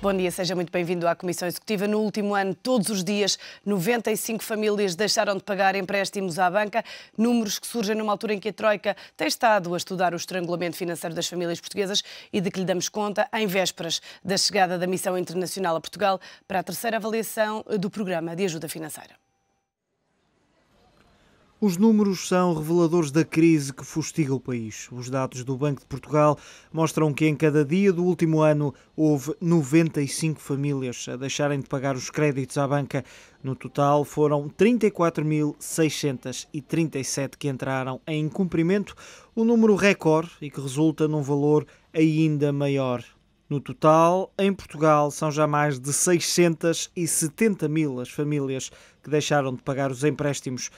Bom dia, seja muito bem-vindo à Comissão Executiva. No último ano, todos os dias, 95 famílias deixaram de pagar empréstimos à banca, números que surgem numa altura em que a Troika tem estado a estudar o estrangulamento financeiro das famílias portuguesas e de que lhe damos conta em vésperas da chegada da Missão Internacional a Portugal para a terceira avaliação do Programa de Ajuda Financeira. Os números são reveladores da crise que fustiga o país. Os dados do Banco de Portugal mostram que em cada dia do último ano houve 95 famílias a deixarem de pagar os créditos à banca. No total foram 34.637 que entraram em incumprimento, um número recorde e que resulta num valor ainda maior. No total, em Portugal, são já mais de 670 mil as famílias que deixaram de pagar os empréstimos.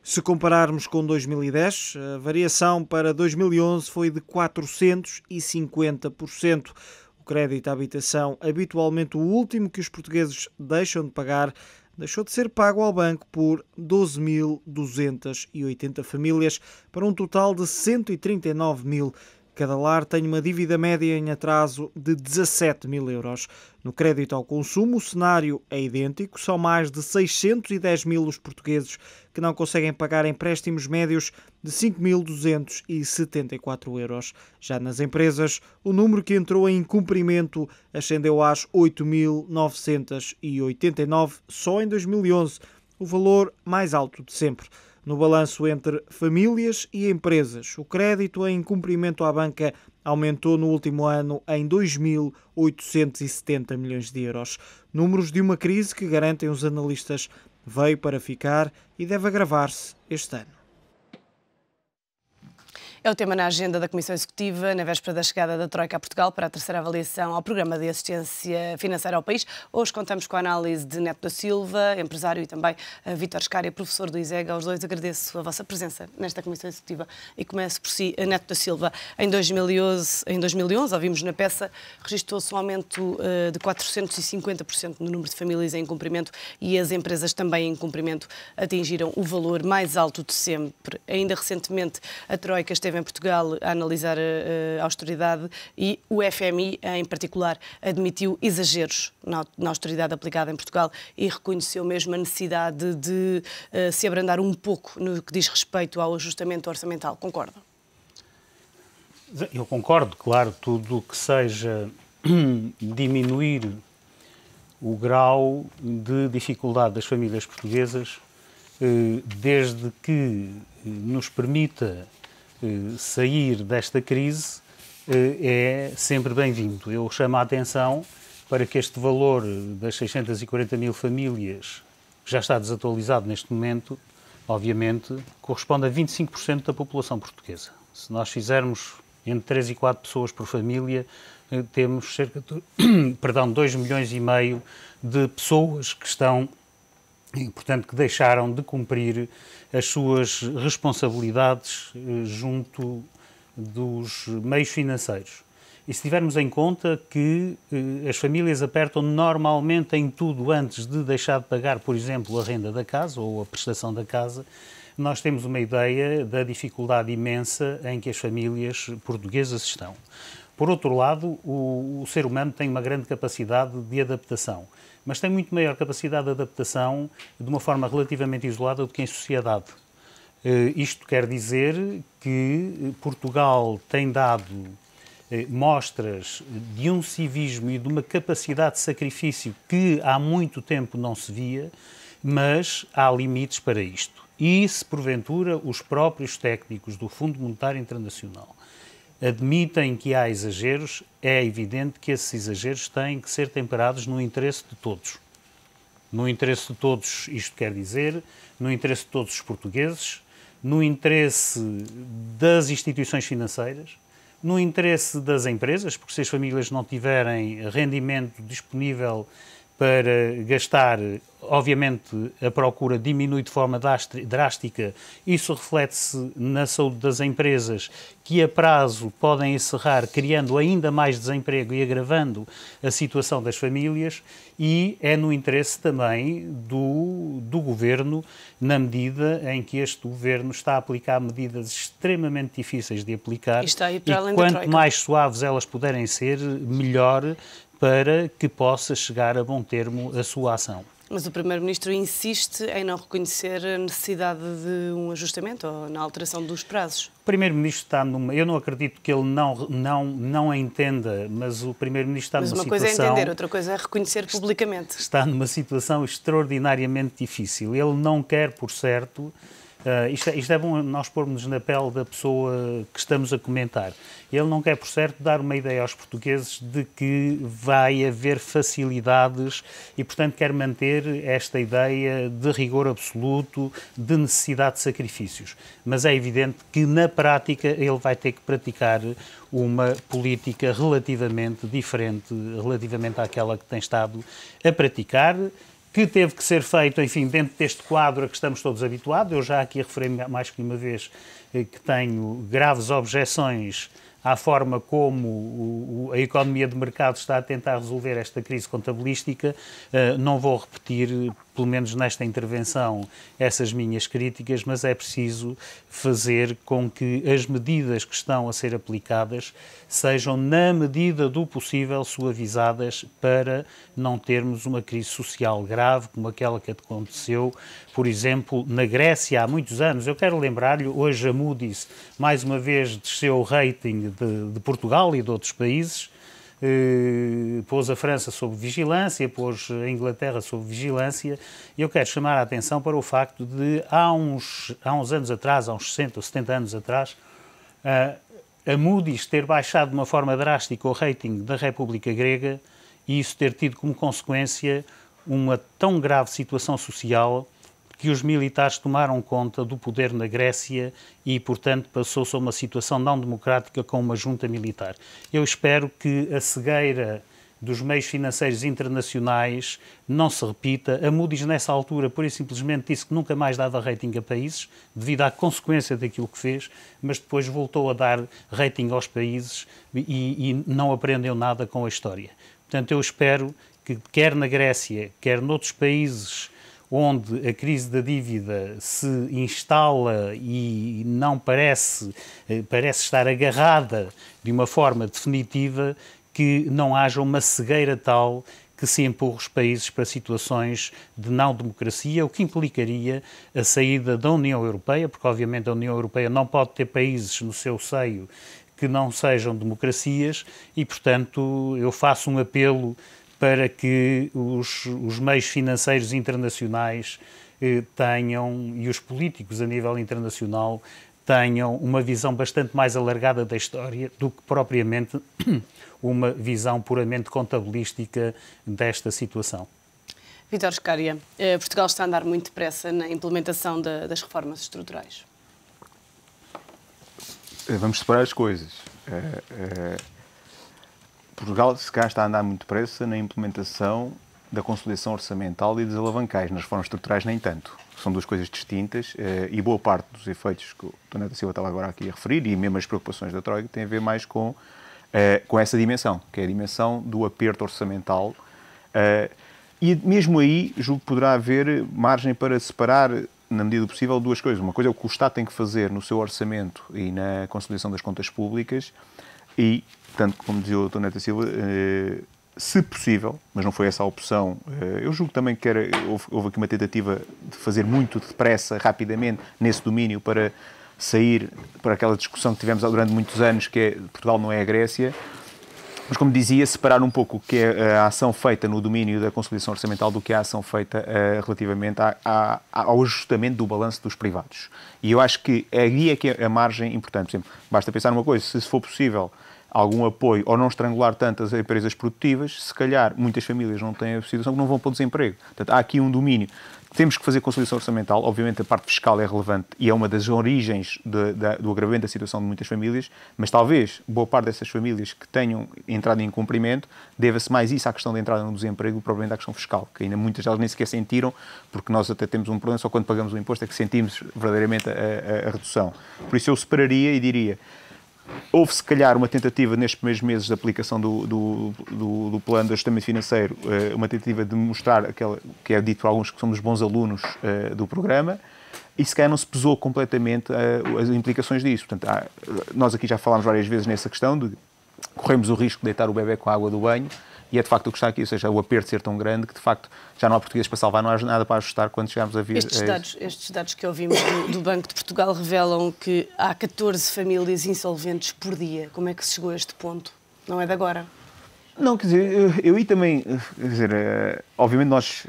Se compararmos com 2010, a variação para 2011 foi de 450%. O crédito à habitação, habitualmente o último que os portugueses deixam de pagar, deixou de ser pago ao banco por 12.280 famílias, para um total de 139 mil. Cada lar tem uma dívida média em atraso de 17 mil euros. No crédito ao consumo, o cenário é idêntico. São mais de 610 mil os portugueses que não conseguem pagar empréstimos médios de 5.274 euros. Já nas empresas, o número que entrou em incumprimento ascendeu às 8.989 só em 2011, o valor mais alto de sempre. No balanço entre famílias e empresas, o crédito em incumprimento à banca aumentou no último ano em 2.870 milhões de euros. Números de uma crise que, garantem os analistas, veio para ficar e deve agravar-se este ano. É o tema na agenda da Comissão Executiva, na véspera da chegada da Troika a Portugal para a terceira avaliação ao Programa de Assistência Financeira ao país. Hoje contamos com a análise de Neto da Silva, empresário, e também Vítor Scária, professor do ISEG. Aos dois agradeço a vossa presença nesta Comissão Executiva e começo por si. Neto da Silva, em 2011, ouvimos na peça, registrou-se um aumento de 450% no número de famílias em incumprimento e as empresas também em incumprimento atingiram o valor mais alto de sempre. Ainda recentemente a Troika esteve em Portugal a analisar a austeridade e o FMI, em particular, admitiu exageros na austeridade aplicada em Portugal e reconheceu mesmo a necessidade de se abrandar um pouco no que diz respeito ao ajustamento orçamental. Concorda? Eu concordo, claro, tudo o que seja diminuir o grau de dificuldade das famílias portuguesas, desde que nos permita sair desta crise, é sempre bem-vindo. Eu chamo a atenção para que este valor das 640 mil famílias, que já está desatualizado neste momento, obviamente, corresponde a 25% da população portuguesa. Se nós fizermos entre 3 e 4 pessoas por família, temos cerca de 2,5 milhões de pessoas que estão, portanto, que deixaram de cumprir as suas responsabilidades junto dos meios financeiros. E se tivermos em conta que as famílias apertam normalmente em tudo antes de deixar de pagar, por exemplo, a renda da casa ou a prestação da casa, nós temos uma ideia da dificuldade imensa em que as famílias portuguesas estão. Por outro lado, o ser humano tem uma grande capacidade de adaptação, mas tem muito maior capacidade de adaptação de uma forma relativamente isolada do que em sociedade. Isto quer dizer que Portugal tem dado mostras de um civismo e de uma capacidade de sacrifício que há muito tempo não se via, mas há limites para isto. E se, porventura, os próprios técnicos do Fundo Monetário Internacional admitem que há exageros, é evidente que esses exageros têm que ser temperados no interesse de todos. No interesse de todos, isto quer dizer, no interesse de todos os portugueses, no interesse das instituições financeiras, no interesse das empresas, porque se as famílias não tiverem rendimento disponível para gastar, obviamente a procura diminui de forma drástica, isso reflete-se na saúde das empresas, que a prazo podem encerrar, criando ainda mais desemprego e agravando a situação das famílias, e é no interesse também do Governo, na medida em que este Governo está a aplicar medidas extremamente difíceis de aplicar, e quanto mais suaves elas puderem ser, melhor, para que possa chegar a bom termo a sua ação. Mas o Primeiro-Ministro insiste em não reconhecer a necessidade de um ajustamento ou na alteração dos prazos. O Primeiro-Ministro está numa... Eu não acredito que ele não a entenda, mas o Primeiro-Ministro está numa situação... Mas uma coisa é entender, outra coisa é reconhecer publicamente. Está numa situação extraordinariamente difícil. Ele não quer, por certo... Isto é bom nós pormos na pele da pessoa que estamos a comentar. Ele não quer, por certo, dar uma ideia aos portugueses de que vai haver facilidades e, portanto, quer manter esta ideia de rigor absoluto, de necessidade de sacrifícios. Mas é evidente que, na prática, ele vai ter que praticar uma política relativamente diferente, relativamente àquela que tem estado a praticar, que teve que ser feito, enfim, dentro deste quadro a que estamos todos habituados. Eu já aqui referi mais que uma vez que tenho graves objeções à forma como a economia de mercado está a tentar resolver esta crise contabilística. Não vou repetir, pelo menos nesta intervenção, essas minhas críticas, mas é preciso fazer com que as medidas que estão a ser aplicadas sejam, na medida do possível, suavizadas para não termos uma crise social grave como aquela que aconteceu, por exemplo, na Grécia há muitos anos. Eu quero lembrar-lhe, hoje a Moody's mais uma vez desceu o rating de Portugal e de outros países, pôs a França sob vigilância, pôs a Inglaterra sob vigilância. Eu quero chamar a atenção para o facto de, há uns anos atrás, há uns 60 ou 70 anos atrás, a Moody's ter baixado de uma forma drástica o rating da República Grega e isso ter tido como consequência uma tão grave situação social que os militares tomaram conta do poder na Grécia e, portanto, passou-se a uma situação não democrática com uma junta militar. Eu espero que a cegueira dos meios financeiros internacionais não se repita. A Moody's, nessa altura, pura e simplesmente disse que nunca mais dava rating a países, devido à consequência daquilo que fez, mas depois voltou a dar rating aos países e não aprendeu nada com a história. Portanto, eu espero que, quer na Grécia, quer noutros países onde a crise da dívida se instala e não parece estar agarrada de uma forma definitiva, que não haja uma cegueira tal que se empurre os países para situações de não-democracia, o que implicaria a saída da União Europeia, porque obviamente a União Europeia não pode ter países no seu seio que não sejam democracias e, portanto, eu faço um apelo para que os meios financeiros internacionais tenham, e os políticos a nível internacional, tenham uma visão bastante mais alargada da história do que propriamente uma visão puramente contabilística desta situação. Vítor Scária, Portugal está a andar muito depressa na implementação das reformas estruturais. Vamos separar as coisas. Portugal, se calhar, está a andar muito depressa na implementação da consolidação orçamental e das alavancais. Nas reformas estruturais, nem tanto. São duas coisas distintas e boa parte dos efeitos que o Dr. Neto Silva estava agora aqui a referir e mesmo as preocupações da Troika têm a ver mais com essa dimensão, que é a dimensão do aperto orçamental. E mesmo aí, julgo que poderá haver margem para separar, na medida do possível, duas coisas. Uma coisa é o que o Estado tem que fazer no seu orçamento e na consolidação das contas públicas e, tanto como dizia o Dr. Neto Silva, se possível, mas não foi essa a opção, eu julgo também que houve aqui uma tentativa de fazer muito depressa, rapidamente, nesse domínio para sair para aquela discussão que tivemos durante muitos anos, que é Portugal não é a Grécia, mas, como dizia, separar um pouco o que é a ação feita no domínio da consolidação orçamental do que é a ação feita relativamente ao ajustamento do balanço dos privados. E eu acho que aí é que é a margem importante. Por exemplo, basta pensar numa coisa, se for possível algum apoio ou não estrangular tantas empresas produtivas, se calhar muitas famílias não têm a situação que não vão para o desemprego. Portanto, há aqui um domínio. Temos que fazer consolidação orçamental, obviamente a parte fiscal é relevante e é uma das origens do agravamento da situação de muitas famílias, mas talvez boa parte dessas famílias que tenham entrado em incumprimento deva-se mais isso à questão da entrada no desemprego do que propriamente à questão fiscal, que ainda muitas delas nem sequer sentiram, porque nós até temos um problema, só quando pagamos o imposto é que sentimos verdadeiramente a redução. Por isso eu separaria e diria, houve se calhar uma tentativa nestes primeiros meses de aplicação do plano de ajustamento financeiro, uma tentativa de mostrar aquela que é dito por alguns que somos bons alunos do programa, e se calhar não se pesou completamente as implicações disso. Portanto, nós aqui já falámos várias vezes nessa questão de corremos o risco de deitar o bebê com a água do banho E é de facto o que está aqui, ou seja, o aperto ser tão grande que de facto já não há portugueses para salvar, não há nada para ajustar quando chegarmos a vir. Estes dados que ouvimos do Banco de Portugal revelam que há 14 famílias insolventes por dia. Como é que se chegou a este ponto? Não é de agora? Não, quer dizer, eu aí também, quer dizer, obviamente nós,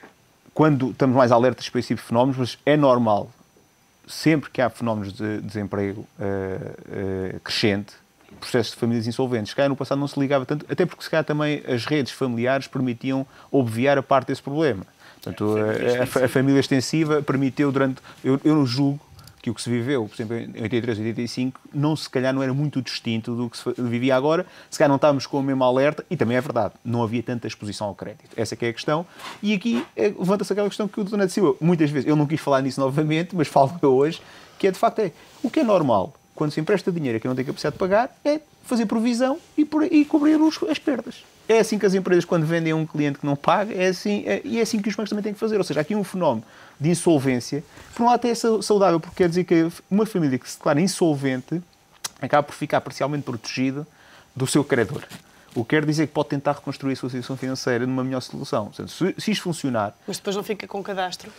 quando estamos mais alertas para esse tipo de fenómenos, mas é normal, sempre que há fenómenos de desemprego crescente, processos de famílias insolventes. Se calhar no passado não se ligava tanto, até porque se calhar também as redes familiares permitiam obviar a parte desse problema. Portanto, a família extensiva permitiu durante... Eu não julgo que o que se viveu, por exemplo, em 83, 85, se calhar não era muito distinto do que se vivia agora. Se calhar não estávamos com o mesmo alerta, e também é verdade, não havia tanta exposição ao crédito. Essa que é a questão. E aqui levanta-se aquela questão que o Dr. Neto Silva, muitas vezes, eu não quis falar nisso novamente, mas falo hoje, que é de facto, o que é normal, quando se empresta dinheiro a quem não tem capacidade de pagar, é fazer provisão e cobrir as perdas. É assim que as empresas, quando vendem a um cliente que não paga, e é assim que os bancos também têm que fazer. Ou seja, há aqui um fenómeno de insolvência, por um lado até é saudável, porque quer dizer que uma família que se declara insolvente acaba por ficar parcialmente protegida do seu credor. O que quer dizer que pode tentar reconstruir a sua situação financeira numa melhor solução. Portanto, se isto funcionar... Mas depois não fica com cadastro?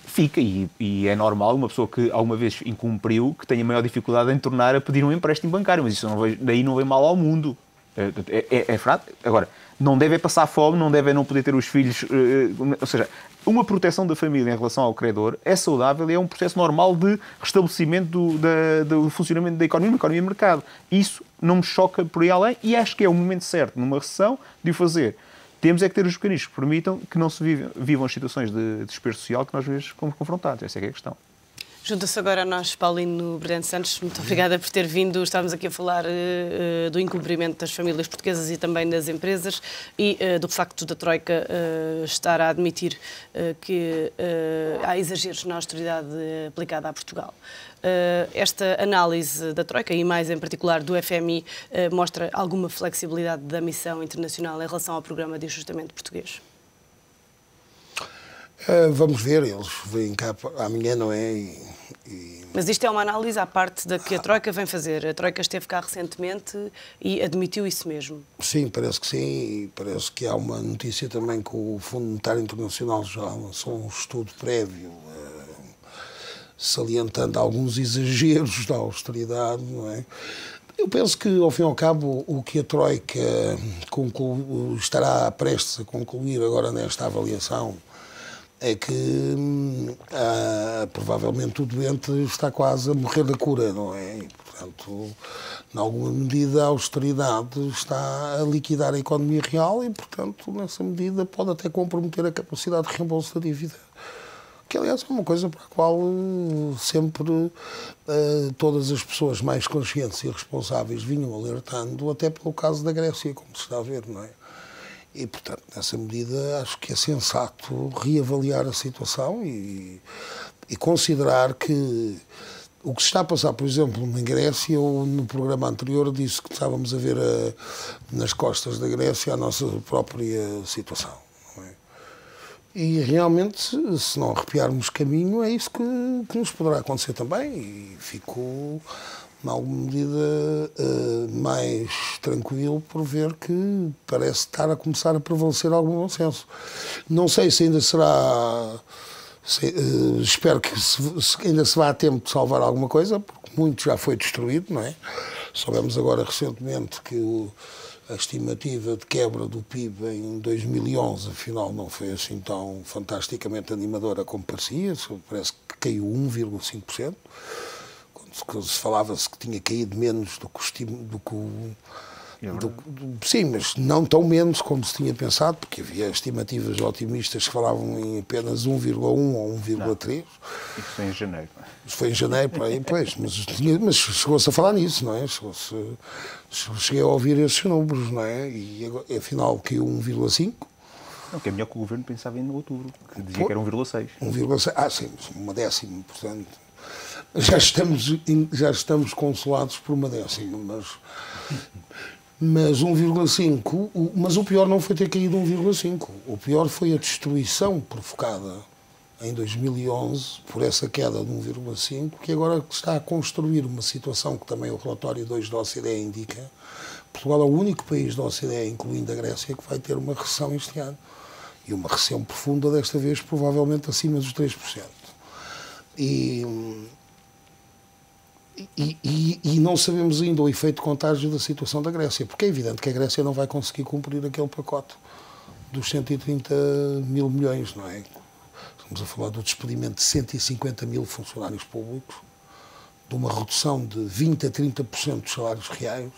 Fica, e é normal uma pessoa que alguma vez incumpriu que tenha maior dificuldade em tornar a pedir um empréstimo bancário, mas isso daí não vem mal ao mundo. É verdade. Agora, não deve passar fome, não deve não poder ter os filhos... ou seja, uma proteção da família em relação ao credor é saudável e é um processo normal de restabelecimento do funcionamento da economia e mercado. Isso não me choca por aí além e acho que é o momento certo, numa recessão, de o fazer. Temos é que ter os mecanismos que permitam que não se vivam as situações de desespero social que nós vezes fomos confrontados. Essa é que é a questão. Junta-se agora a nós, Paulino Brilhante Santos. Muito obrigada por ter vindo. Estávamos aqui a falar do incumprimento das famílias portuguesas e também das empresas e do facto da Troika estar a admitir que há exageros na austeridade aplicada a Portugal. Esta análise da Troika e mais em particular do FMI mostra alguma flexibilidade da missão internacional em relação ao programa de ajustamento português? Vamos ver, eles vêm cá amanhã, não é? Mas isto é uma análise à parte da que a Troika vem fazer. A Troika esteve cá recentemente e admitiu isso mesmo. Sim, parece que sim. E parece que há uma notícia também que o Fundo Monetário Internacional já lançou um estudo prévio salientando alguns exageros da austeridade, não é? Eu penso que, ao fim e ao cabo, o que a Troika estará prestes a concluir agora nesta avaliação é que provavelmente o doente está quase a morrer da cura, não é? E, portanto, em alguma medida a austeridade está a liquidar a economia real e, portanto, nessa medida pode até comprometer a capacidade de reembolso da dívida. Que, aliás, é uma coisa para a qual sempre todas as pessoas mais conscientes e responsáveis vinham alertando, até pelo caso da Grécia, como se está a ver, não é? E, portanto, nessa medida, acho que é sensato reavaliar a situação e considerar que o que se está a passar, por exemplo, na Grécia, eu no programa anterior disse que estávamos a ver nas costas da Grécia a nossa própria situação. Não é? E realmente, se não arrepiarmos caminho, é isso que nos poderá acontecer também. E fico, em alguma medida, mais tranquilo por ver que parece estar a começar a prevalecer algum bom senso. Não sei se ainda será... espero que ainda se vá a tempo de salvar alguma coisa, porque muito já foi destruído, não é? Soubemos agora recentemente que a estimativa de quebra do PIB em 2011, afinal, não foi assim tão fantasticamente animadora como parecia, parece que caiu 1,5%. Se falava-se que tinha caído menos do que sim, mas não tão menos como se tinha pensado, porque havia estimativas otimistas que falavam em apenas 1,1 ou 1,3. Isso foi em janeiro. Isso foi em janeiro, pois, mas chegou-se a falar nisso, não é? Cheguei a ouvir esses números, não é? E afinal caiu 1,5. Não, que é melhor que o governo pensava em outubro, que dizia que era 1,6. 1,6, sim, uma décima, portanto. Já estamos consolados por uma décima, mas 1,5, mas o pior não foi ter caído 1,5, o pior foi a destruição provocada em 2011, por essa queda de 1,5%, que agora está a construir uma situação que também o relatório 2 da OCDE indica. Portugal é o único país da OCDE, incluindo a Grécia, que vai ter uma recessão este ano. E uma recessão profunda, desta vez, provavelmente acima dos 3%. E não sabemos ainda o efeito de contágio da situação da Grécia, porque é evidente que a Grécia não vai conseguir cumprir aquele pacote dos 130 mil milhões, não é? Estamos a falar do despedimento de 150 mil funcionários públicos, de uma redução de 20% a 30% dos salários reais,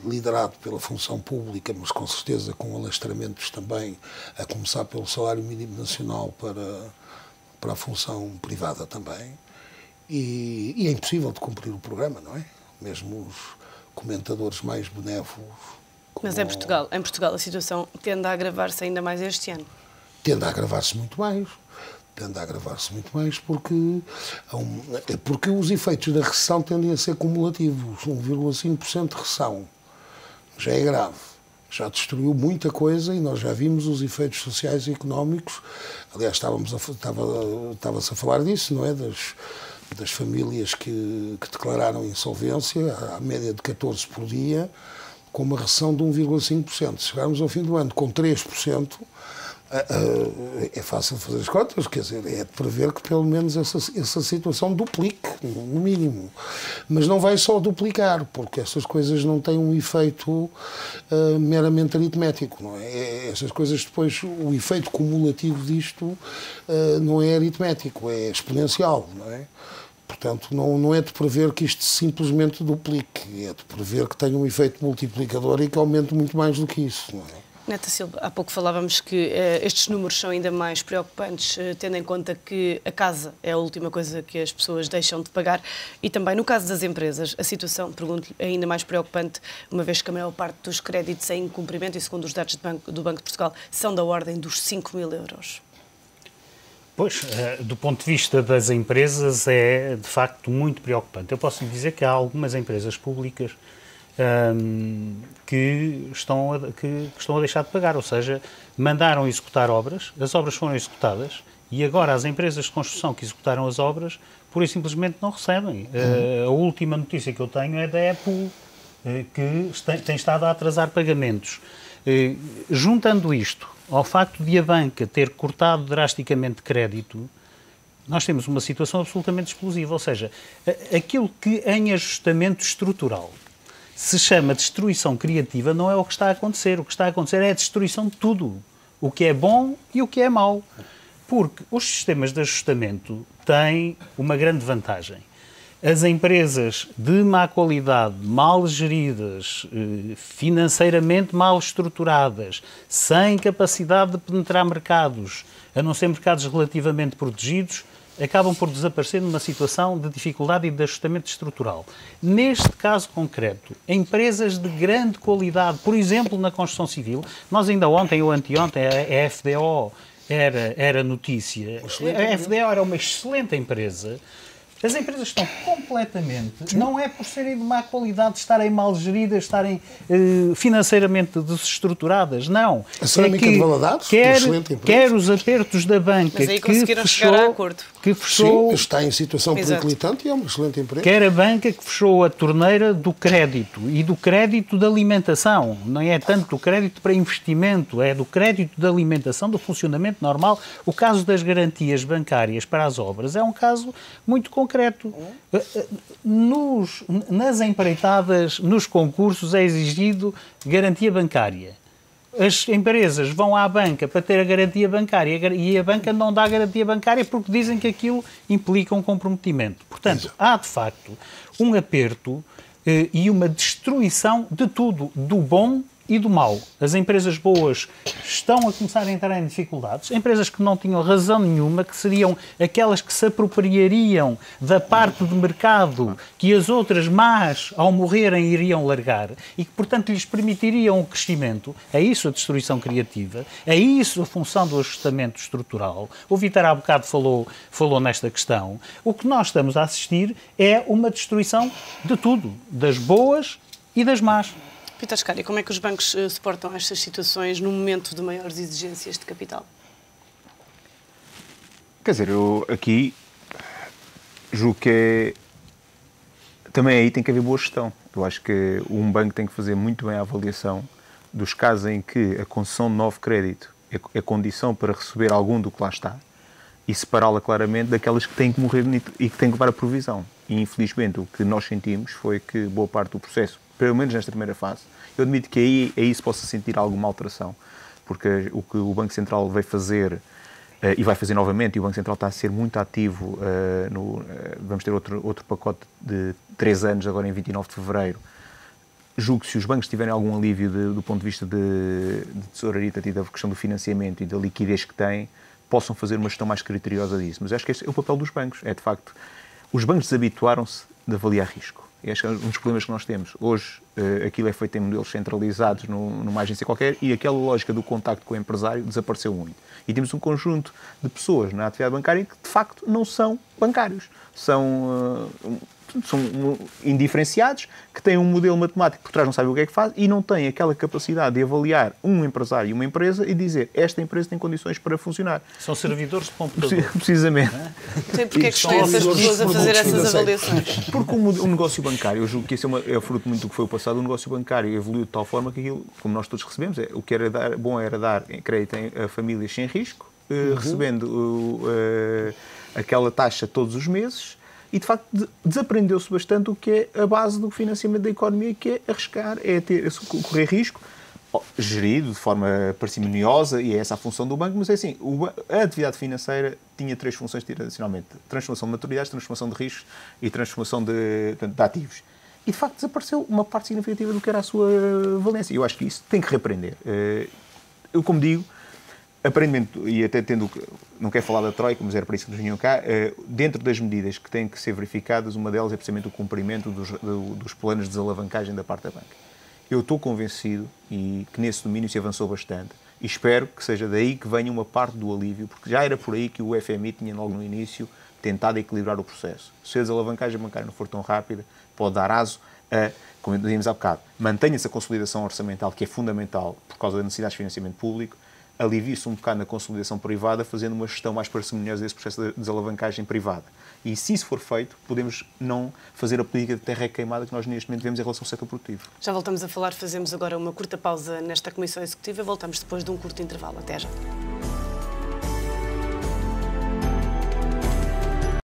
liderado pela função pública, mas com certeza com alastramentos também, a começar pelo salário mínimo nacional para a função privada também. E é impossível de cumprir o programa, não é? Mesmo os comentadores mais benévolos. Mas em Portugal a situação tende a agravar-se ainda mais este ano. Tende a agravar-se muito mais. Porque os efeitos da recessão tendem a ser cumulativos. 1,5% de recessão já é grave. Já destruiu muita coisa e nós já vimos os efeitos sociais e económicos. Aliás, estava-se a falar disso, não é? Das famílias que declararam insolvência, à média de 14 por dia, com uma recessão de 1,5%. Se chegarmos ao fim do ano com 3%, é fácil fazer as contas, quer dizer, é de prever que pelo menos essa situação duplique, no mínimo. Mas não vai só duplicar, porque essas coisas não têm um efeito meramente aritmético, não é? Essas coisas depois, o efeito cumulativo disto não é aritmético, é exponencial, não é? Portanto, não é de prever que isto simplesmente duplique, é de prever que tenha um efeito multiplicador e que aumente muito mais do que isso, não é? Neta Silva, há pouco falávamos que estes números são ainda mais preocupantes, tendo em conta que a casa é a última coisa que as pessoas deixam de pagar e também no caso das empresas a situação, pergunto-lhe, é ainda mais preocupante, uma vez que a maior parte dos créditos em incumprimento, e segundo os dados do Banco de Portugal, são da ordem dos 5 mil euros. Pois, do ponto de vista das empresas é de facto muito preocupante. Eu posso lhe dizer que há algumas empresas públicas que estão a deixar de pagar, ou seja, mandaram executar obras, as obras foram executadas e agora as empresas de construção que executaram as obras pura e simplesmente não recebem. A última notícia que eu tenho é da Apple, que tem estado a atrasar pagamentos. Juntando isto ao facto de a banca ter cortado drasticamente crédito, nós temos uma situação absolutamente explosiva, ou seja, aquilo que em ajustamento estrutural se chama destruição criativa não é o que está a acontecer. O que está a acontecer é a destruição de tudo. O que é bom e o que é mau. Porque os sistemas de ajustamento têm uma grande vantagem. As empresas de má qualidade, mal geridas, financeiramente mal estruturadas, sem capacidade de penetrar mercados, a não ser mercados relativamente protegidos, acabam por desaparecer numa situação de dificuldade e de ajustamento estrutural. Neste caso concreto, empresas de grande qualidade, por exemplo, na construção civil, nós ainda ontem ou anteontem, a FDO era notícia, a FDO era uma excelente empresa. As empresas estão completamente, não é por serem de má qualidade, estarem mal geridas, estarem financeiramente desestruturadas, não. A Cerâmica de Valadares, quer os apertos da banca, mas aí conseguiram chegar a acordo. Que fechou, sim, está em situação periclitante e é uma excelente empresa. Quer a banca que fechou a torneira do crédito e do crédito de alimentação, não é tanto do crédito para investimento, é do crédito de alimentação, do funcionamento normal. O caso das garantias bancárias para as obras é um caso muito concreto. Nas empreitadas, nos concursos, é exigido garantia bancária. As empresas vão à banca para ter a garantia bancária e a banca não dá a garantia bancária porque dizem que aquilo implica um comprometimento. Portanto, há de facto um aperto e uma destruição de tudo, do bom e do mau. As empresas boas estão a começar a entrar em dificuldades. Empresas que não tinham razão nenhuma, que seriam aquelas que se apropriariam da parte de mercado que as outras más, ao morrerem, iriam largar e que, portanto, lhes permitiriam o crescimento. É isso a destruição criativa. É isso a função do ajustamento estrutural. O Vítor há bocado falou nesta questão. O que nós estamos a assistir é uma destruição de tudo, das boas e das más. Vítor Scária, como é que os bancos suportam estas situações no momento de maiores exigências de capital? Quer dizer, eu aqui julgo que também aí tem que haver boa gestão. Eu acho que um banco tem que fazer muito bem a avaliação dos casos em que a concessão de novo crédito é condição para receber algum do que lá está e separá-la claramente daquelas que têm que morrer e que têm que levar a provisão. E, infelizmente, o que nós sentimos foi que boa parte do processo, pelo menos nesta primeira fase, eu admito que aí se possa sentir alguma alteração, porque o que o Banco Central veio fazer e vai fazer novamente, e o Banco Central está a ser muito ativo, vamos ter outro pacote de 3 anos, agora em 29 de fevereiro. Julgo que se os bancos tiverem algum alívio do ponto de vista de tesouraria e da questão do financiamento e da liquidez que têm, possam fazer uma gestão mais criteriosa disso. Mas acho que esse é o papel dos bancos. É, de facto, os bancos desabituaram-se de avaliar risco. E acho que é um dos problemas que nós temos. Hoje, aquilo é feito em modelos centralizados numa agência qualquer e aquela lógica do contacto com o empresário desapareceu muito. E temos um conjunto de pessoas na atividade bancária que, de facto, não são bancários. São indiferenciados, que têm um modelo matemático por trás, não sabem o que é que faz e não têm aquela capacidade de avaliar um empresário e uma empresa e dizer esta empresa tem condições para funcionar. São servidores de computador. Precisamente. Então, porque é que estão essas pessoas a fazer essas avaliações? Porque o negócio bancário, eu julgo que isso é fruto muito do que foi o passado, o negócio bancário evoluiu de tal forma que aquilo, como nós todos recebemos, o que era bom era dar crédito a famílias sem risco, recebendo aquela taxa todos os meses. E, de facto, desaprendeu-se bastante o que é a base do financiamento da economia, que é arriscar, é correr risco, gerido de forma parcimoniosa, e é essa a função do banco, mas é assim, a atividade financeira tinha 3 funções tradicionalmente: transformação de maturidades, transformação de riscos e transformação de ativos. E, de facto, desapareceu uma parte significativa do que era a sua valência. Eu acho que isso tem que reaprender. Eu, como digo, aparentemente, e até não quero falar da Troika, mas era para isso que nos vinham cá, dentro das medidas que têm que ser verificadas, uma delas é precisamente o cumprimento dos planos de desalavancagem da parte da banca. Eu estou convencido e que nesse domínio se avançou bastante e espero que seja daí que venha uma parte do alívio, porque já era por aí que o FMI tinha logo no início tentado equilibrar o processo. Se a desalavancagem bancária não for tão rápida, pode dar aso a, como dizíamos há bocado, mantenha-se a consolidação orçamental, que é fundamental por causa da necessidade de financiamento público, alivie-se um bocado na consolidação privada, fazendo uma gestão mais parcimoniosa desse processo de desalavancagem privada. E se isso for feito, podemos não fazer a política de terra queimada que nós neste momento vemos em relação ao setor produtivo. Já voltamos a falar, fazemos agora uma curta pausa nesta Comissão Executiva, voltamos depois de um curto intervalo. Até já.